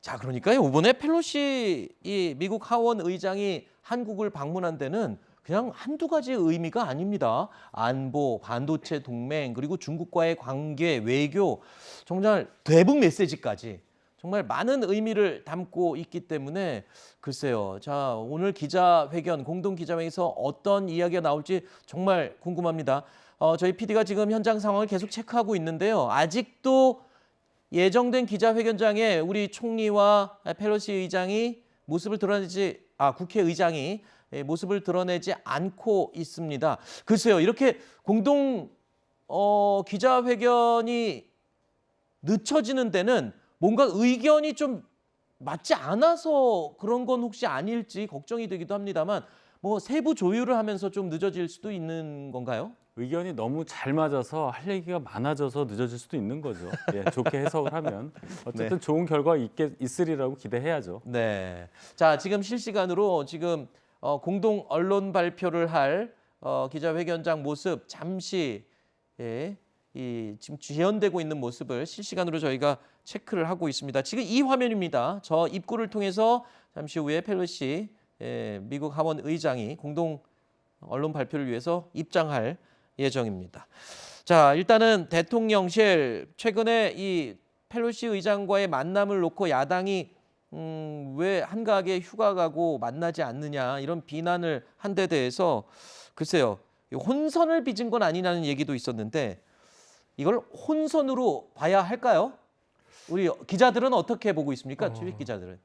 자, 그러니까요. 이번에 펠로시 이 미국 하원 의장이 한국을 방문한 데는 그냥 한두 가지 의미가 아닙니다. 안보, 반도체 동맹, 그리고 중국과의 관계, 외교, 정말 대북 메시지까지 정말 많은 의미를 담고 있기 때문에 글쎄요. 자, 오늘 기자회견, 공동 기자회견에서 어떤 이야기가 나올지 정말 궁금합니다. 저희 PD가 지금 현장 상황을 계속 체크하고 있는데요. 아직도 예정된 기자회견장에 우리 총리와 펠로시 의장이 국회의장이 모습을 드러내지 않고 있습니다. 글쎄요, 이렇게 공동 기자회견이 늦춰지는 데는 뭔가 의견이 좀 맞지 않아서 그런 건 혹시 아닐지 걱정이 되기도 합니다만 뭐 세부 조율을 하면서 좀 늦어질 수도 있는 건가요? 의견이 너무 잘 맞아서 할 얘기가 많아져서 늦어질 수도 있는 거죠. 예, 좋게 해석을 하면 어쨌든 네. 좋은 결과가 있으리라고 기대해야죠. 네. 자, 지금 실시간으로 지금 공동 언론 발표를 할 기자회견장 모습 잠시 지금 지연되고 있는 모습을 실시간으로 저희가 체크를 하고 있습니다. 지금 이 화면입니다. 저 입구를 통해서 잠시 후에 펠로시 미국 하원 의장이 공동 언론 발표를 위해서 입장할 예정입니다. 자, 일단은 대통령실 최근에 이 펠로시 의장과의 만남을 놓고 야당이 왜 한가하게 휴가 가고 만나지 않느냐 이런 비난을 한 데 대해서 글쎄요. 혼선을 빚은 건 아니냐는 얘기도 있었는데 이걸 혼선으로 봐야 할까요? 우리 기자들은 어떻게 보고 있습니까? 출입 기자들은.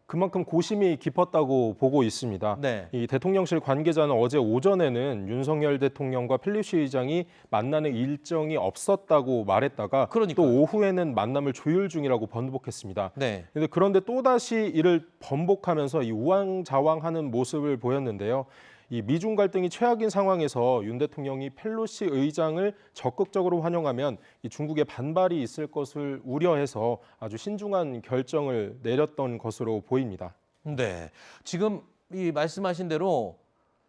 그만큼 고심이 깊었다고 보고 있습니다. 네. 이 대통령실 관계자는 어제 오전에는 윤석열 대통령과 펠로시 의장이 만나는 일정이 없었다고 말했다가 그러니까요. 또 오후에는 만남을 조율 중이라고 번복했습니다. 네. 그런데 또다시 이를 번복하면서 이 우왕좌왕하는 모습을 보였는데요. 이 미중 갈등이 최악인 상황에서 윤 대통령이 펠로시 의장을 적극적으로 환영하면 이 중국의 반발이 있을 것을 우려해서 아주 신중한 결정을 내렸던 것으로 보입니다. 네. 지금 이 말씀하신 대로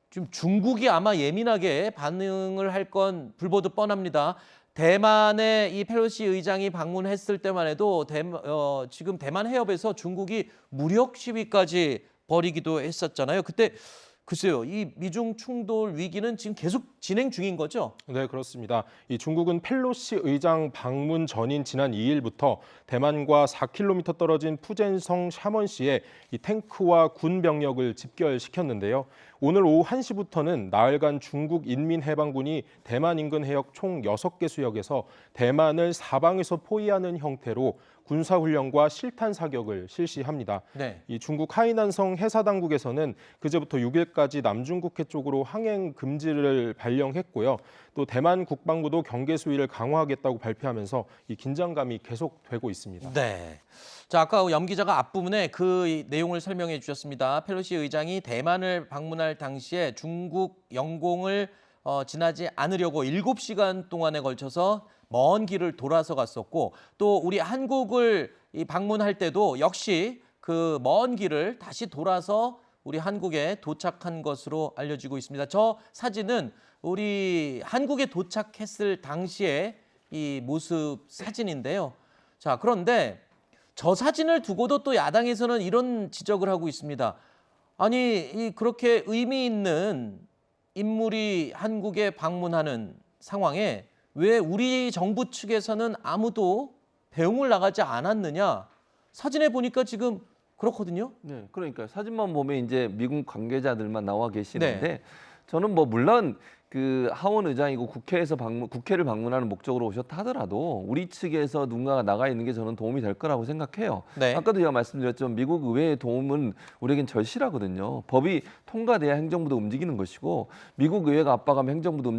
지금 중국이 아마 예민하게 반응을 할 건 불보듯 뻔합니다. 대만에 이 펠로시 의장이 방문했을 때만 해도 지금 대만 해협에서 중국이 무력 시위까지 벌이기도 했었잖아요. 그때 글쎄요, 이 미중 충돌 위기는 지금 계속 진행 중인 거죠? 네, 그렇습니다. 이 중국은 펠로시 의장 방문 전인 지난 2일부터 대만과 4km 떨어진 푸젠성 샤먼시에 이 탱크와 군 병력을 집결시켰는데요. 오늘 오후 1시부터는 나흘간 중국 인민해방군이 대만 인근 해역 총 6개 수역에서 대만을 사방에서 포위하는 형태로 군사훈련과 실탄 사격을 실시합니다. 네. 이 중국 하이난성 해사당국에서는 그제부터 6일까지 남중국해 쪽으로 항행 금지를 발령했고요. 또 대만 국방부도 경계 수위를 강화하겠다고 발표하면서 이 긴장감이 계속되고 있습니다. 네. 자, 아까 염 기자가 앞부분에 그 내용을 설명해 주셨습니다. 펠로시 의장이 대만을 방문할 당시에 중국 영공을 지나지 않으려고 7시간 동안에 걸쳐서 먼 길을 돌아서 갔었고 또 우리 한국을 방문할 때도 역시 그 먼 길을 다시 돌아서 우리 한국에 도착한 것으로 알려지고 있습니다. 저 사진은 우리 한국에 도착했을 당시의 이 모습 사진인데요. 자, 그런데 저 사진을 두고도 또 야당에서는 이런 지적을 하고 있습니다. 아니, 그렇게 의미 있는 인물이 한국에 방문하는 상황에 왜 우리 정부 측에서는 아무도 배웅을 나가지 않았느냐? 사진에 보니까 지금 그렇거든요. 네, 그러니까 사진만 보면 이제 미국 관계자들만 나와 계시는데 네. 저는 뭐 물론 그 하원 의장이고 국회를 방문하는 목적으로 오셨다 하더라도 우리 측에서 누군가가 나가 있는 게 저는 도움이 될 거라고 생각해요. 네. 아까도 제가 말씀드렸지만 미국 의회의 도움은 우리에겐 절실하거든요. 법이 통과돼야 행정부도 움직이는 것이고 미국 의회가 압박하면 미국 행정부도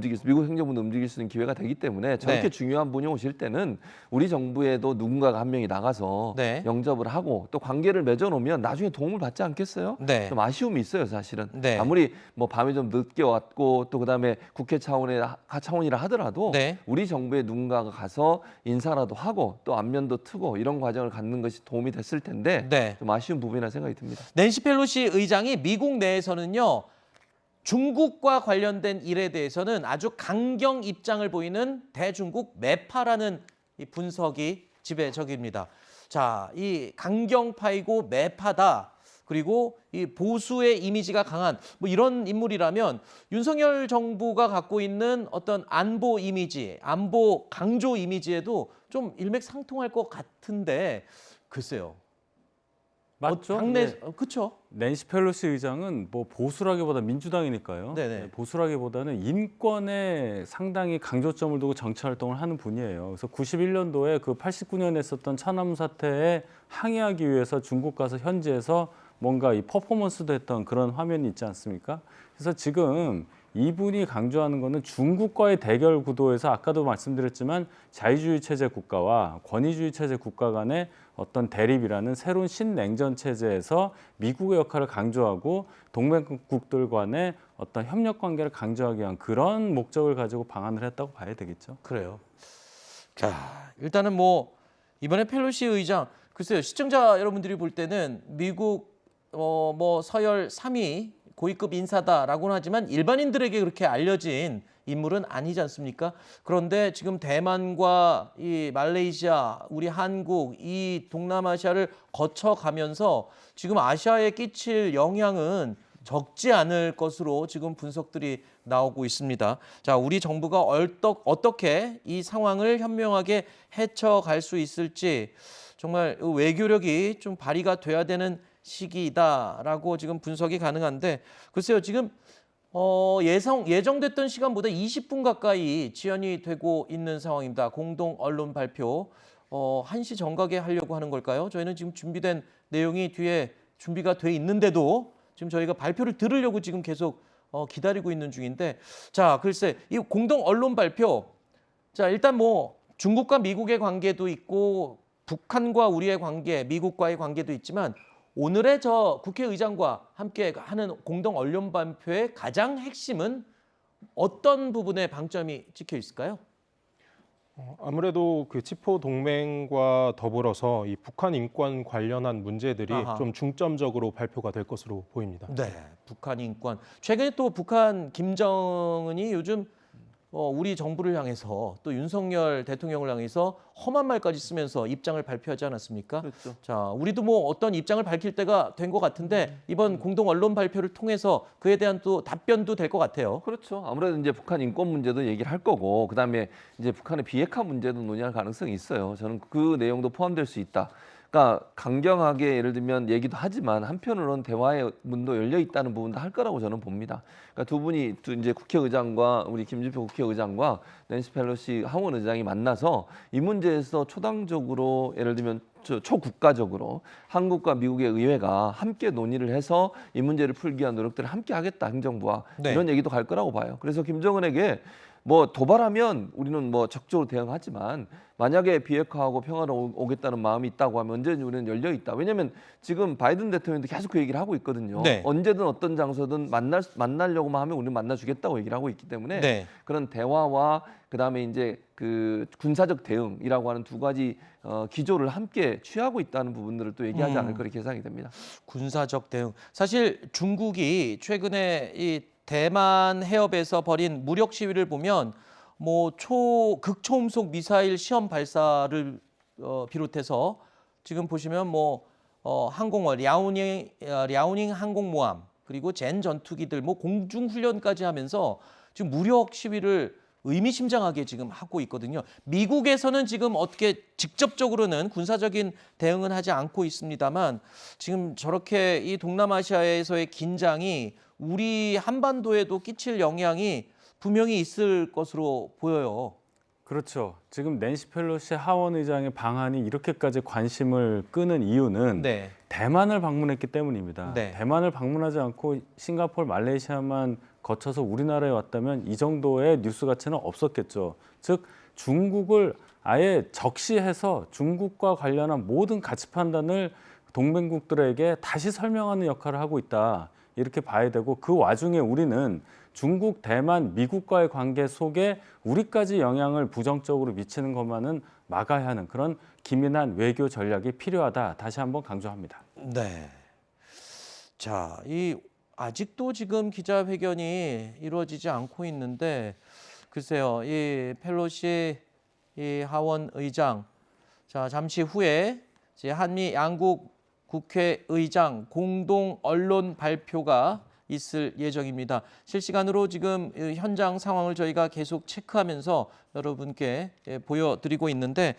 움직일 수 있는 기회가 되기 때문에 저렇게 네. 중요한 분이 오실 때는 우리 정부에도 누군가가 한 명이 나가서 네. 영접을 하고 또 관계를 맺어놓으면 나중에 도움을 받지 않겠어요? 네. 좀 아쉬움이 있어요, 사실은. 네. 아무리 뭐 밤에 좀 늦게 왔고 또 그다음에 국회 차원이라 하더라도 네. 우리 정부에 누군가가 가서 인사라도 하고 또 안면도 트고 이런 과정을 갖는 것이 도움이 됐을 텐데 네. 좀 아쉬운 부분이라 생각이 듭니다. 낸시 펠로시 의장이 미국 내에서는요. 중국과 관련된 일에 대해서는 아주 강경 입장을 보이는 대중국 매파라는 이 분석이 지배적입니다. 자, 이 강경파이고 매파다. 그리고 이 보수의 이미지가 강한 뭐 이런 인물이라면 윤석열 정부가 갖고 있는 어떤 안보 이미지, 안보 강조 이미지에도 좀 일맥상통할 것 같은데 글쎄요. 맞죠? 당내 예. 그렇죠. 낸시 펠로시 의장은 뭐 보수라기보다 민주당이니까요. 네네. 네, 보수라기보다는 인권에 상당히 강조점을 두고 정치 활동을 하는 분이에요. 그래서 91년도에 그 89년에 있었던 차남 사태에 항의하기 위해서 중국 가서 현지에서 뭔가 이 퍼포먼스도 했던 그런 화면이 있지 않습니까? 그래서 지금 이분이 강조하는 거는 중국과의 대결 구도에서 아까도 말씀드렸지만 자유주의 체제 국가와 권위주의 체제 국가 간의 어떤 대립이라는 새로운 신냉전 체제에서 미국의 역할을 강조하고 동맹국들 간의 어떤 협력 관계를 강조하기 위한 그런 목적을 가지고 방한을 했다고 봐야 되겠죠. 그래요. 자, 일단은 뭐 이번에 펠로시 의장 글쎄요. 시청자 여러분들이 볼 때는 미국 뭐 서열 3위 고위급 인사다라고는 하지만 일반인들에게 그렇게 알려진 인물은 아니지 않습니까? 그런데 지금 대만과 이 말레이시아, 우리 한국, 이 동남아시아를 거쳐가면서 지금 아시아에 끼칠 영향은 적지 않을 것으로 지금 분석들이 나오고 있습니다. 자, 우리 정부가 어떻게 이 상황을 현명하게 헤쳐갈 수 있을지 정말 외교력이 좀 발휘가 돼야 되는 시기이다라고 지금 분석이 가능한데 글쎄요 지금 예정됐던 시간보다 20분 가까이 지연이 되고 있는 상황입니다. 공동 언론 발표 1시 정각에 하려고 하는 걸까요? 저희는 지금 준비된 내용이 뒤에 준비가 돼 있는데도 지금 저희가 발표를 들으려고 지금 계속 기다리고 있는 중인데 자 글쎄 이 공동 언론 발표 자 일단 뭐 중국과 미국의 관계도 있고 북한과 우리의 관계, 미국과의 관계도 있지만 오늘의 저 국회의장과 함께 하는 공동 언론 발표의 가장 핵심은 어떤 부분에 방점이 찍혀 있을까요? 아무래도 그 치포 동맹과 더불어서 이 북한 인권 관련한 문제들이 아하. 좀 중점적으로 발표가 될 것으로 보입니다. 네, 북한 인권. 최근에 또 북한 김정은이 요즘 우리 정부를 향해서 또 윤석열 대통령을 향해서 험한 말까지 쓰면서 입장을 발표하지 않았습니까? 그렇죠. 자, 우리도 뭐 어떤 입장을 밝힐 때가 된 것 같은데 이번 공동 언론 발표를 통해서 그에 대한 또 답변도 될 것 같아요. 그렇죠. 아무래도 이제 북한 인권 문제도 얘기를 할 거고, 그다음에 이제 북한의 비핵화 문제도 논의할 가능성이 있어요. 저는 그 내용도 포함될 수 있다. 그러니까 강경하게 예를 들면 얘기도 하지만 한편으로는 대화의 문도 열려 있다는 부분도 할 거라고 저는 봅니다. 그러니까 두 분이 이제 국회의장과 우리 김주표 국회의장과 낸시 펠로시 하원 의장이 만나서 이 문제에서 초당적으로 예를 들면 초국가적으로 한국과 미국의 의회가 함께 논의를 해서 이 문제를 풀기 위한 노력들을 함께 하겠다 행정부와 네. 이런 얘기도 갈 거라고 봐요. 그래서 김정은에게 뭐 도발하면 우리는 뭐 적극적으로 대응하지만 만약에 비핵화하고 평화를 오겠다는 마음이 있다고 하면 언제든지 우리는 열려 있다. 왜냐하면 지금 바이든 대통령도 계속 그 얘기를 하고 있거든요. 네. 언제든 어떤 장소든 만나려고만 하면 우리는 만나주겠다고 얘기를 하고 있기 때문에 네. 그런 대화와 그다음에 이제 그 군사적 대응이라고 하는 두 가지 기조를 함께 취하고 있다는 부분들을 또 얘기하지 않을까 그렇게 예상이 됩니다. 군사적 대응. 사실 중국이 최근에 이 대만 해협에서 벌인 무력 시위를 보면 뭐 극초음속 미사일 시험 발사를 비롯해서 지금 보시면 뭐 항공모 랴오닝 항공모함 그리고 젠 전투기들 뭐 공중 훈련까지 하면서 지금 무력 시위를 의미심장하게 지금 하고 있거든요. 미국에서는 지금 어떻게 직접적으로는 군사적인 대응은 하지 않고 있습니다만 지금 저렇게 이 동남아시아에서의 긴장이 우리 한반도에도 끼칠 영향이 분명히 있을 것으로 보여요. 그렇죠. 지금 낸시 펠로시 하원 의장의 방한이 이렇게까지 관심을 끄는 이유는 네. 대만을 방문했기 때문입니다. 네. 대만을 방문하지 않고 싱가포르, 말레이시아만 거쳐서 우리나라에 왔다면 이 정도의 뉴스 가치는 없었겠죠. 즉 중국을 아예 적시해서 중국과 관련한 모든 가치 판단을 동맹국들에게 다시 설명하는 역할을 하고 있다. 이렇게 봐야 되고 그 와중에 우리는 중국, 대만, 미국과의 관계 속에 우리까지 영향을 부정적으로 미치는 것만은 막아야 하는 그런 기민한 외교 전략이 필요하다. 다시 한번 강조합니다. 네. 자, 아직도 지금 기자회견이 이루어지지 않고 있는데 글쎄요, 이 펠로시 이 하원 의장 자 잠시 후에 이제 한미 양국 국회의장 공동 언론 발표가 있을 예정입니다. 실시간으로 지금 현장 상황을 저희가 계속 체크하면서 여러분께 보여드리고 있는데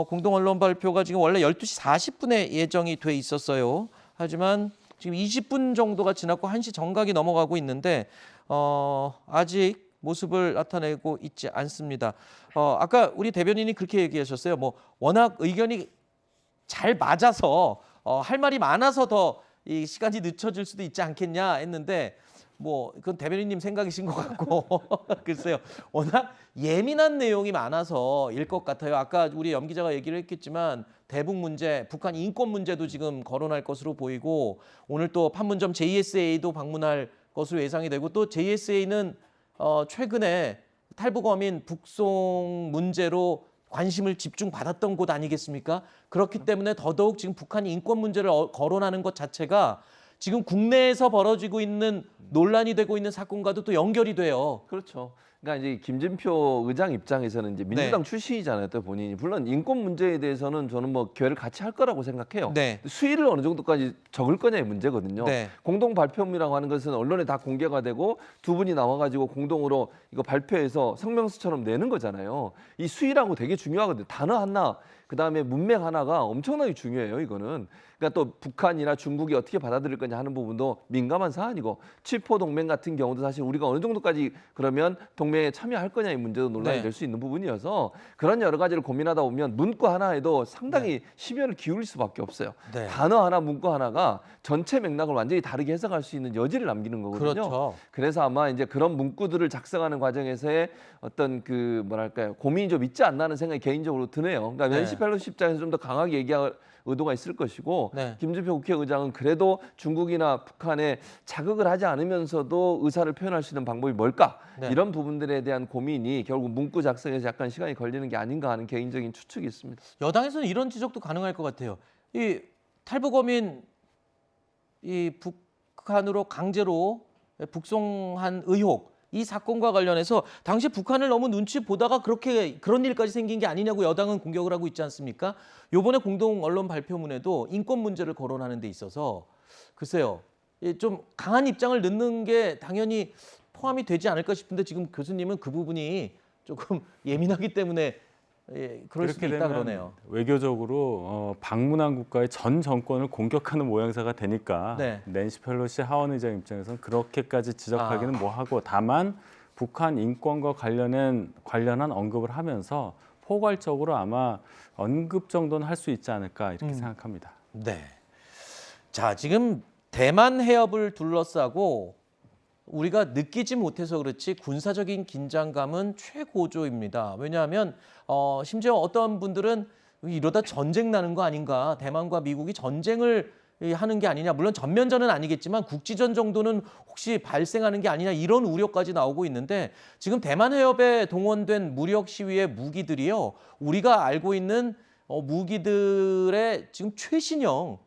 공동 언론 발표가 지금 원래 12시 40분에 예정이 돼 있었어요. 하지만 지금 20분 정도가 지났고 1시 정각이 넘어가고 있는데 아직 모습을 나타내고 있지 않습니다. 아까 우리 대변인이 그렇게 얘기하셨어요. 뭐 워낙 의견이 잘 맞아서 할 말이 많아서 더 이 시간이 늦춰질 수도 있지 않겠냐 했는데 뭐 그건 대변인님 생각이신 것 같고 글쎄요. 워낙 예민한 내용이 많아서일 것 같아요. 아까 우리 염 기자가 얘기를 했겠지만 대북 문제, 북한 인권 문제도 지금 거론할 것으로 보이고 오늘 또 판문점 JSA도 방문할 것으로 예상이 되고 또 JSA는 최근에 탈북어민 북송 문제로 관심을 집중받았던 곳 아니겠습니까? 그렇기 때문에 더더욱 지금 북한 인권 문제를 거론하는 것 자체가 지금 국내에서 벌어지고 있는 논란이 되고 있는 사건과도 또 연결이 돼요. 그렇죠. 그러니까 이제 김진표 의장 입장에서는 이제 민주당 출신이잖아요. 또 본인이 물론 인권 문제에 대해서는 저는 뭐 교회를 같이 할 거라고 생각해요. 네. 수위를 어느 정도까지 적을 거냐의 문제거든요. 네. 공동 발표문이라고 하는 것은 언론에 다 공개가 되고 두 분이 나와가지고 공동으로 이거 발표해서 성명서처럼 내는 거잖아요. 이 수위라고 되게 중요하거든요. 단어 하나, 그 다음에 문맥 하나가 엄청나게 중요해요. 이거는. 그러니까 또 북한이나 중국이 어떻게 받아들일 거냐 하는 부분도 민감한 사안이고 칠포 동맹 같은 경우도 사실 우리가 어느 정도까지 그러면 동맹에 참여할 거냐의 문제도 논란이 네. 될 수 있는 부분이어서 그런 여러 가지를 고민하다 보면 문구 하나에도 상당히 심혈을 기울일 수밖에 없어요. 네. 단어 하나, 문구 하나가 전체 맥락을 완전히 다르게 해석할 수 있는 여지를 남기는 거거든요. 그렇죠. 그래서 아마 이제 그런 문구들을 작성하는 과정에서의 어떤 그 뭐랄까요 고민이 좀 있지 않나 하는 생각이 개인적으로 드네요. 그러니까 네. 낸시 펠로시 입장에서 좀 더 강하게 얘기할 의도가 있을 것이고 네. 김진표 국회의장은 그래도 중국이나 북한에 자극을 하지 않으면서도 의사를 표현할 수 있는 방법이 뭘까? 네. 이런 부분들에 대한 고민이 결국 문구 작성에서 약간 시간이 걸리는 게 아닌가 하는 개인적인 추측이 있습니다. 여당에서는 이런 지적도 가능할 것 같아요. 이 탈북어민 이 북한으로 강제로 북송한 의혹 이 사건과 관련해서 당시 북한을 너무 눈치 보다가 그런 일까지 생긴 게 아니냐고 여당은 공격을 하고 있지 않습니까? 요번에 공동 언론 발표문에도 인권 문제를 거론하는 데 있어서 글쎄요. 좀 강한 입장을 넣는 게 당연히 포함이 되지 않을까 싶은데 지금 교수님은 그 부분이 조금 예민하기 때문에 그럴 수도 있다 그러네요. 외교적으로 방문한 국가의 전 정권을 공격하는 모양새가 되니까 네. 낸시 펠로시 하원 의장 입장에서는 그렇게까지 지적하기는 뭐하고 다만 북한 인권과 관련한 언급을 하면서 포괄적으로 아마 언급 정도는 할 수 있지 않을까 이렇게 생각합니다. 네. 자, 지금 대만 해협을 둘러싸고 우리가 느끼지 못해서 그렇지 군사적인 긴장감은 최고조입니다. 왜냐하면 심지어 어떤 분들은 이러다 전쟁 나는 거 아닌가, 대만과 미국이 전쟁을 하는 게 아니냐, 물론 전면전은 아니겠지만 국지전 정도는 혹시 발생하는 게 아니냐 이런 우려까지 나오고 있는데 지금 대만 해협에 동원된 무력 시위의 무기들이요, 우리가 알고 있는 무기들의 지금 최신형,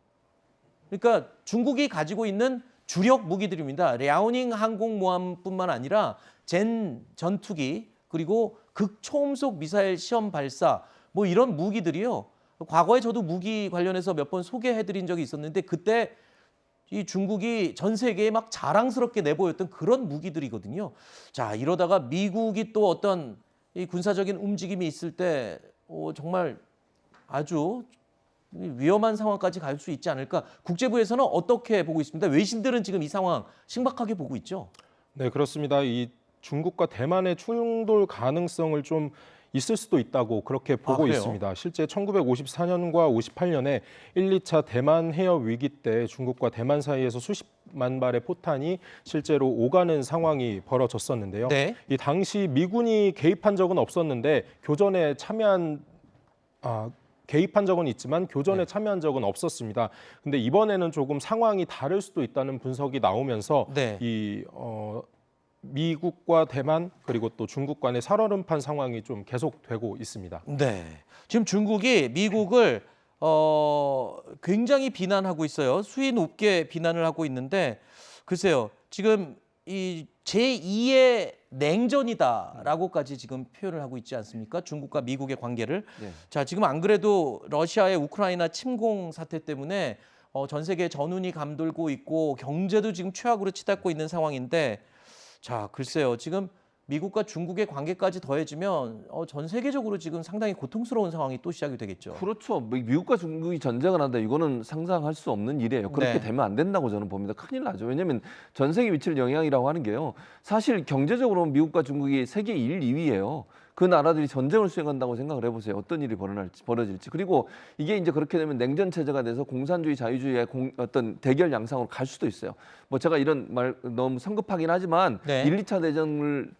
그러니까 중국이 가지고 있는 주력 무기들입니다. 랴오닝 항공모함뿐만 아니라 젠 전투기 그리고 극초음속 미사일 시험 발사 뭐 이런 무기들이요. 과거에 저도 무기 관련해서 몇 번 소개해드린 적이 있었는데 그때 이 중국이 전 세계에 막 자랑스럽게 내보였던 그런 무기들이거든요. 자, 이러다가 미국이 또 어떤 이 군사적인 움직임이 있을 때 정말 아주 위험한 상황까지 갈 수 있지 않을까. 국제부에서는 어떻게 보고 있습니다. 외신들은 지금 이 상황 심각하게 보고 있죠. 네, 그렇습니다. 이 중국과 대만의 충돌 가능성을 좀 있을 수도 있다고 그렇게 보고 그래요? 있습니다. 실제 1954년과 58년에 1, 2차 대만 해협 위기 때 중국과 대만 사이에서 수십만 발의 포탄이 실제로 오가는 상황이 벌어졌었는데요. 네. 이 당시 미군이 개입한 적은 없었는데 개입한 적은 있지만 교전에 참여한 적은 없었습니다. 근데 이번에는 조금 상황이 다를 수도 있다는 분석이 나오면서 네. 미국과 대만 그리고 또 중국 간의 살얼음판 상황이 좀 계속되고 있습니다. 네. 지금 중국이 미국을 굉장히 비난하고 있어요. 수위 높게 비난을 하고 있는데 글쎄요. 지금 이 제2의 냉전이다라고까지 지금 표현을 하고 있지 않습니까? 중국과 미국의 관계를. 네. 자, 지금 안 그래도 러시아의 우크라이나 침공 사태 때문에 전 세계 전운이 감돌고 있고 경제도 지금 최악으로 치닫고 있는 상황인데, 자, 글쎄요. 지금 미국과 중국의 관계까지 더해지면 전 세계적으로 지금 상당히 고통스러운 상황이 또 시작이 되겠죠. 그렇죠. 미국과 중국이 전쟁을 한다. 이거는 상상할 수 없는 일이에요. 그렇게 네. 되면 안 된다고 저는 봅니다. 큰일 나죠. 왜냐하면 전 세계 미칠 영향이라고 하는 게요. 사실 경제적으로 미국과 중국이 세계 1, 2위예요. 그 나라들이 전쟁을 수행한다고 생각을 해보세요. 어떤 일이 벌어질지. 그리고 이게 이제 그렇게 되면 냉전 체제가 돼서 공산주의, 자유주의의 어떤 대결 양상으로 갈 수도 있어요. 뭐 제가 이런 말 너무 성급하긴 하지만 네. 1, 2차 대전을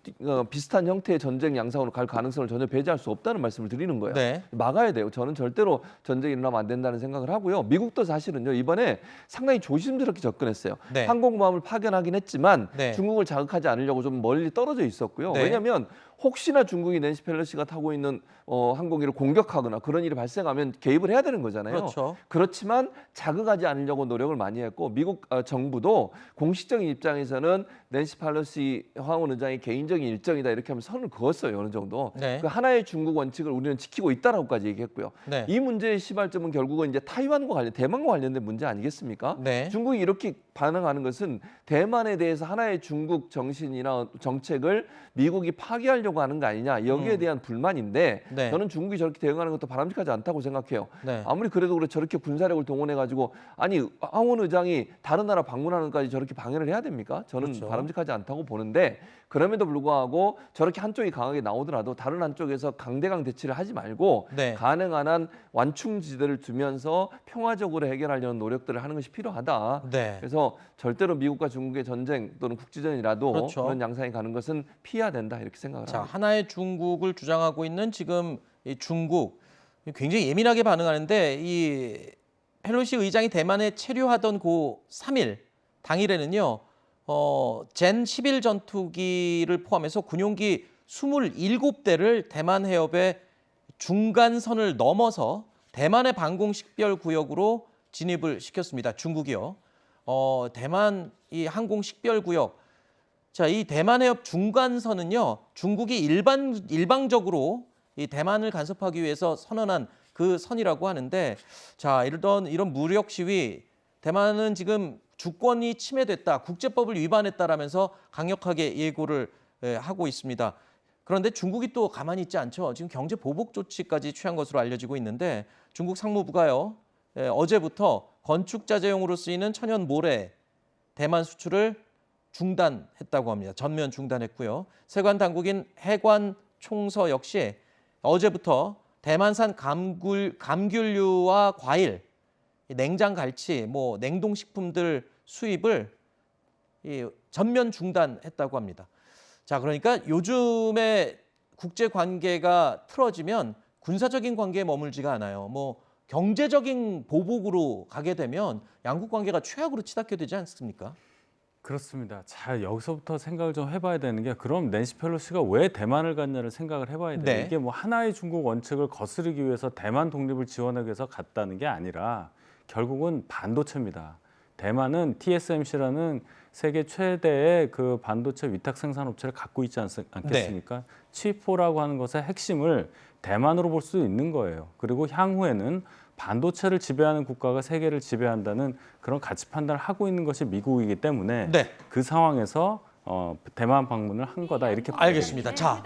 비슷한 형태의 전쟁 양상으로 갈 가능성을 전혀 배제할 수 없다는 말씀을 드리는 거예요. 네. 막아야 돼요. 저는 절대로 전쟁이 일어나면 안 된다는 생각을 하고요. 미국도 사실은요, 이번에 상당히 조심스럽게 접근했어요. 네. 항공모함을 파견하긴 했지만 네. 중국을 자극하지 않으려고 좀 멀리 떨어져 있었고요. 네. 왜냐하면 혹시나 중국이 낸시 펠로시가 타고 있는 항공기를 공격하거나 그런 일이 발생하면 개입을 해야 되는 거잖아요. 그렇죠. 그렇지만 자극하지 않으려고 노력을 많이 했고 미국 정부도 공식적인 입장에서는 낸시 펠로시 하원 의장이 개인적인 일정이다 이렇게 하면 선을 그었어요. 어느 정도. 네. 그 하나의 중국 원칙을 우리는 지키고 있다라고까지 얘기했고요. 네. 이 문제의 시발점은 결국은 이제 대만과 관련된 문제 아니겠습니까? 네. 중국이 이렇게 반응하는 것은 대만에 대해서 하나의 중국 정신이나 정책을 미국이 파기하려고 하는 거 아니냐 여기에 대한 불만인데 네. 저는 중국이 저렇게 대응하는 것도 바람직하지 않다고 생각해요. 네. 아무리 그래도 그래 저렇게 군사력을 동원해가지고 아니 하원 의장이 다른 나라 방문하는 것까지 저렇게 방해를 해야 됩니까? 저는 그렇죠. 바람직하지 않다고 보는데 그럼에도 불구하고 저렇게 한쪽이 강하게 나오더라도 다른 한쪽에서 강대강 대치를 하지 말고 네. 가능한 한 완충지대를 두면서 평화적으로 해결하려는 노력들을 하는 것이 필요하다. 네. 그래서 절대로 미국과 중국의 전쟁 또는 국지전이라도 그렇죠. 그런 양상이 가는 것은 피해야 된다 이렇게 생각을 자, 합니다. 하나의 중국을 주장하고 있는 지금 이 중국 굉장히 예민하게 반응하는데 이 펠로시 의장이 대만에 체류하던 그 3일 당일에는요. 젠 11 전투기를 포함해서 군용기 27대를 대만 해협의 중간선을 넘어서 대만의 방공 식별 구역으로 진입을 시켰습니다. 중국이요. 대만 이 항공 식별 구역. 자, 이 대만 해협 중간선은요. 중국이 일방적으로 이 대만을 간섭하기 위해서 선언한 그 선이라고 하는데, 자, 이런 무력 시위, 대만은 지금 주권이 침해됐다, 국제법을 위반했다라면서 강력하게 예고를 하고 있습니다. 그런데 중국이 또 가만히 있지 않죠. 지금 경제 보복 조치까지 취한 것으로 알려지고 있는데 중국 상무부가요. 어제부터 건축 자재용으로 쓰이는 천연 모래 대만 수출을 중단했다고 합니다. 전면 중단했고요. 세관 당국인 해관 총서 역시 어제부터 대만산 감귤류와 과일, 냉장 갈치, 냉동식품들 수입을 전면 중단했다고 합니다. 자, 그러니까 요즘에 국제 관계가 틀어지면 군사적인 관계에 머물지가 않아요. 경제적인 보복으로 가게 되면 양국 관계가 최악으로 치닫게 되지 않습니까? 그렇습니다. 자, 여기서부터 생각을 좀 해봐야 되는 게 그럼 낸시 펠로시가 왜 대만을 갔냐를 생각을 해봐야 돼요. 네. 이게 하나의 중국 원칙을 거스르기 위해서 대만 독립을 지원하기 위해서 갔다는 게 아니라 결국은 반도체입니다. 대만은 TSMC라는 세계 최대의 그 반도체 위탁 생산 업체를 갖고 있지 않겠습니까? 칩4라고 하는 것의 핵심을 대만으로 볼 수 있는 거예요. 그리고 향후에는 반도체를 지배하는 국가가 세계를 지배한다는 그런 가치 판단을 하고 있는 것이 미국이기 때문에 네. 그 상황에서 대만 방문을 한 거다 이렇게 봐야 됩니다. 알겠습니다. 자.